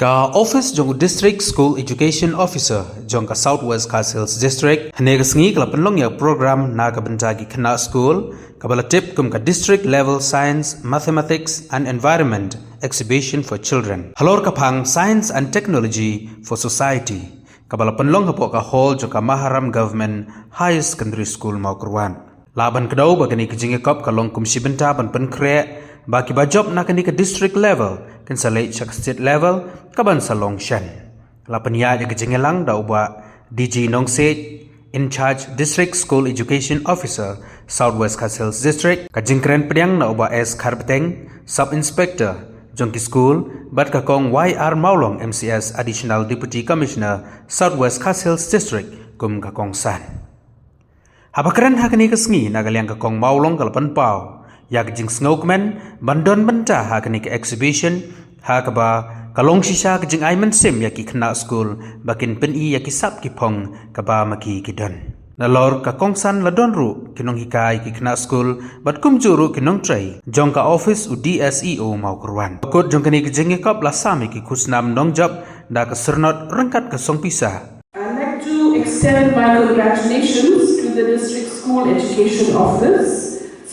Ka office jong district school education officer jong ka Southwest Khas Hills district hane ka sngi kala penlong ya program na ka bentagi khana school kabala tip kum ka district level science mathematics and environment exhibition for children halor ka phang science and technology for society kabala penlong hapo ka hall jong ka Maharam government high secondary school Maukurwan laban kedau bagani kijinge kop kalong kum sibenta ban penkre baki ba job na kani ka district level kan sa late state level kaban sa Longshan lapan ya ke jengelang da uba DG Nongset in charge district school education officer Southwest Khas Hills district ka jingkren pediang na uba S Kharbeteng sub inspector jongki school bat ka kong YR Maulong MCS additional deputy commissioner Southwest Khas Hills district kum ka kong san habakran hakani ka sngi nagaliang ka kong Maulong kalpan pau yak jing snowman bandon benta hakani ka exhibition hakaba kalong sisa ka jing aiman sim yaki khna school bakin pen I yaki sap ki phong kaba maki kidon nalor ka kongsan ladon ru kinong hikai ki khna school bat kum juru kinong trai jong ka office u DSEO Maukurwan kot jong kani ka jing kap la sami ki khusnam nong job da ka sernot rengkat ka song pisa. I'd like to extend my congratulations to the district school education office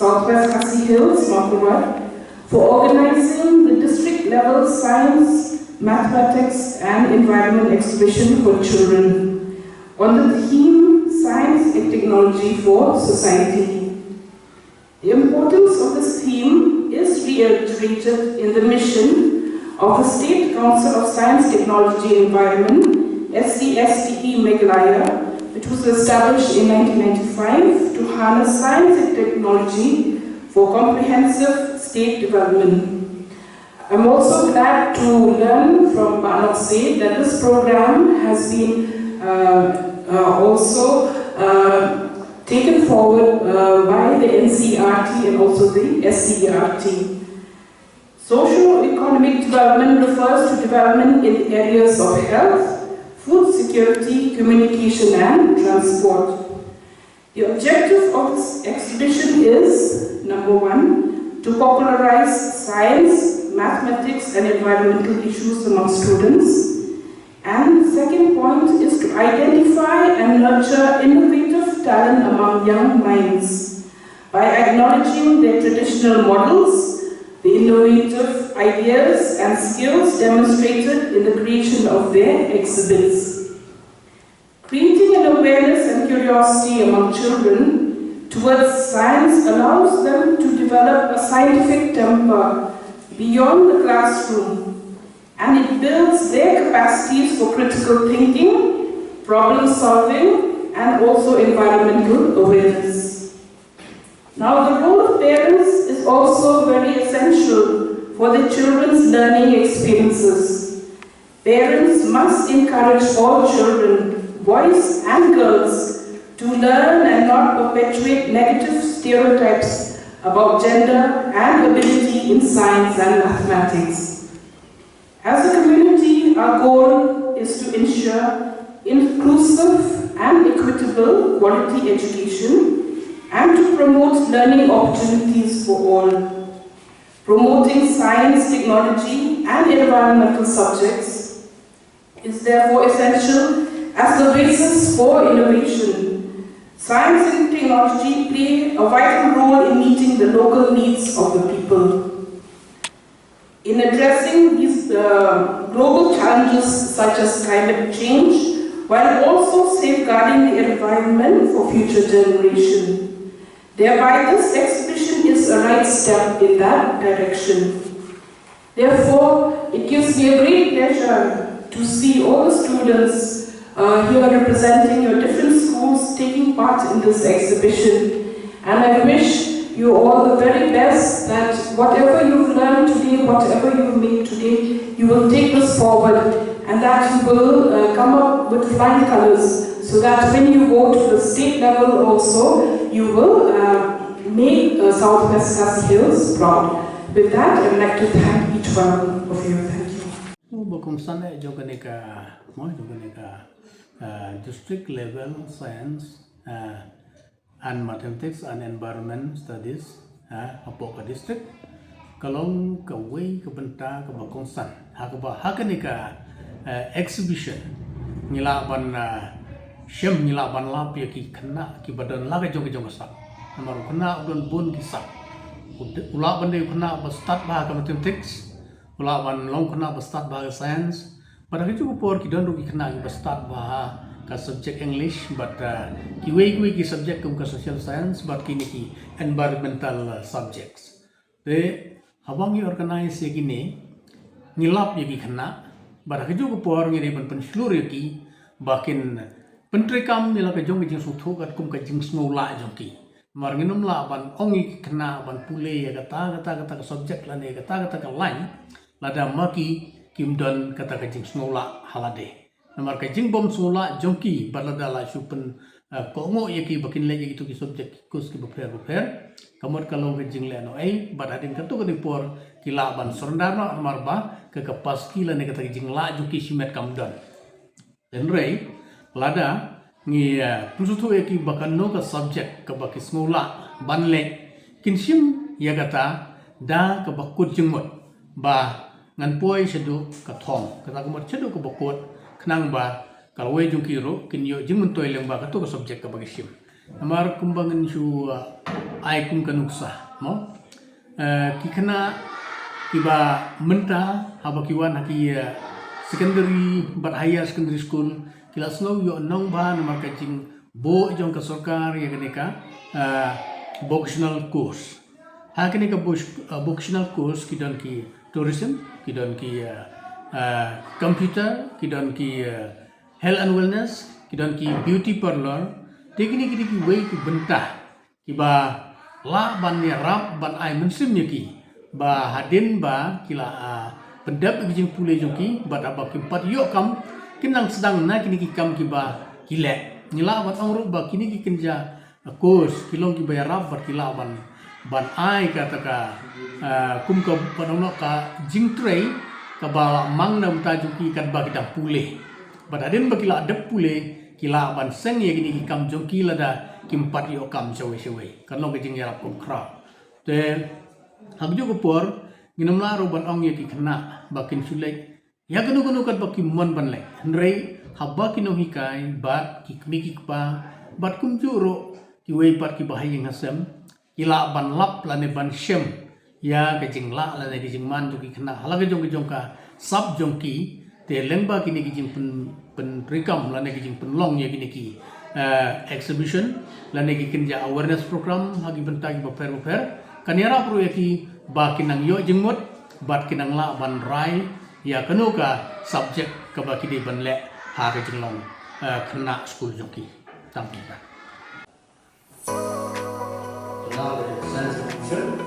Southwest Khas Hills, Maukurwan, for organizing the district-level science, mathematics and environment exhibition for children on the theme Science and Technology for Society. The importance of this theme is reiterated in the mission of the State Council of Science, Technology and Environment, SCSTE Meghalaya, which was established in 1995 to harness science and technology for comprehensive state development. I'm also glad to learn from Banok Said that this program has been also taken forward by the NCERT and also the SCERT. Socio-economic development refers to development in areas of health, food security, communication and transport. The objective of this exhibition is, number one, to popularize science, mathematics and environmental issues among students. And the second point is to identify and nurture innovative talent among young minds by acknowledging their traditional models, the innovative ideas and skills demonstrated in the creation of their exhibits. Creating an awareness and curiosity among children towards science allows them to develop a scientific temper beyond the classroom, and it builds their capacities for critical thinking, problem solving, and also environmental awareness. Now, the role of parents is also very essential for the children's learning experiences. Parents must encourage all children, boys and girls, to learn and not perpetuate negative stereotypes about gender and ability in science and mathematics. As a community, our goal is to ensure inclusive and equitable quality education and to promote learning opportunities for all. Promoting science, technology and environmental subjects is therefore essential as the basis for innovation. Science and technology play a vital role in meeting the local needs of the people. In addressing these global challenges such as climate change, while also safeguarding the environment for future generations. Thereby, this exhibition is a right step in that direction. Therefore, it gives me a great pleasure to see all the students here representing your different schools taking part in this exhibition. And I wish you all the very best, that whatever you've learned today, whatever you've made today, you will take this forward and that you will come up with flying colors, so that when you go to the state level also, you will make Southwest Khas Hills proud. With that, I would like to thank each one of you. Thank you. Bukum sana joganika district level science and mathematics and environment studies Apoka district kalong ka way ka banta ka bakong san hakaba hakanika exhibition ngila ban shem ngila ban la pia ki khna ki badan la ga jong sak namar khna udon bun ki sak ula ban de khna ba start ba ka mathematics ula ban long khna ba start ba science pada ki ju por ki don ru ki khna ba start ba ka subject English but ki ki subject kum ka social science but ki environmental subjects te habangi organize ye ki ne ngilap ye ki khna pada ki ju por ngi ban pen slur ye ki bakin pentrikam nila ka jong jing su thu kat kum ka jing snow la jong ki mar nginum la ban ongi khna ban pule ya kata subject la ne kata line lada maki kim don kata ka jing snow la halade namar ka jing bom sola jongki balada la supen kongo yeki bakin le yeki ki subject kus ki bfer kamar kalau ke jing le no ai badadin ka to ka dipor kila ban sorndano amar ba ke pas kila ne kata jing la jongki simet kam don den rei lada ngi pusutu yeki bakan no ka subject ka baki smola ban le kinsim ya kata da ka bakut jingmot ba ngan poi sedu ka thong kata kamar sedu ka bakut kenang ba kalau we jung kiro kin yo jing mentoi leng ba ka to ka subject ka bagi sim amar kumbangan su ai kum kanuksa mo ki kana ki ba menta haba ki wan ki secondary but higher secondary school kelas no yo nong ba namar ka jing bo jong ka sarkar ya gane ka vocational course ha kene ka vocational course ki don ki tourism ki don ki computer kidon ki health and wellness kidon ki beauty parlor tekni ki way ki bentah ki ba la ban ya rap ban ai mensim ki ba hadin ba kila pendap ki jing pule joki ba aba ki pat yo kam kinang sedang na kini ki kam ki ba kile ngila wat amru ba kini ki kenja course kilong ki ba ya rap ba kila ban ai kata ka kum ka panong ka jing tray kaba mang na uta juki kat ba kita pule badadin ba kila adep pule kila ban seng ye gini kam joki lada kimpat yo kam sewe kan lo gejing yarap kum kra te hak ju ko por nginam la ro ban ong ye ki khna bakin sulek ya ganu kat bakim mon ban le rei habba kino hikai bat ki kmi pa bat kum juro ki we pat ki bahai ngasem kila ban lap lane ban shem ya kejing la la ne kejing man joki khna hala kejong ka sub jongki te lengba kini kejing pen rikam la ne kejing pen long ya kini ki exhibition la ne ki kenja awareness program hagi bentagi baper kaniara pro yaki ba kinang yo jingmot bat kinang la ban rai ya kanuka subject ka ba kidi ban le ha kejing long khna school jongki tampi ba Congratulations.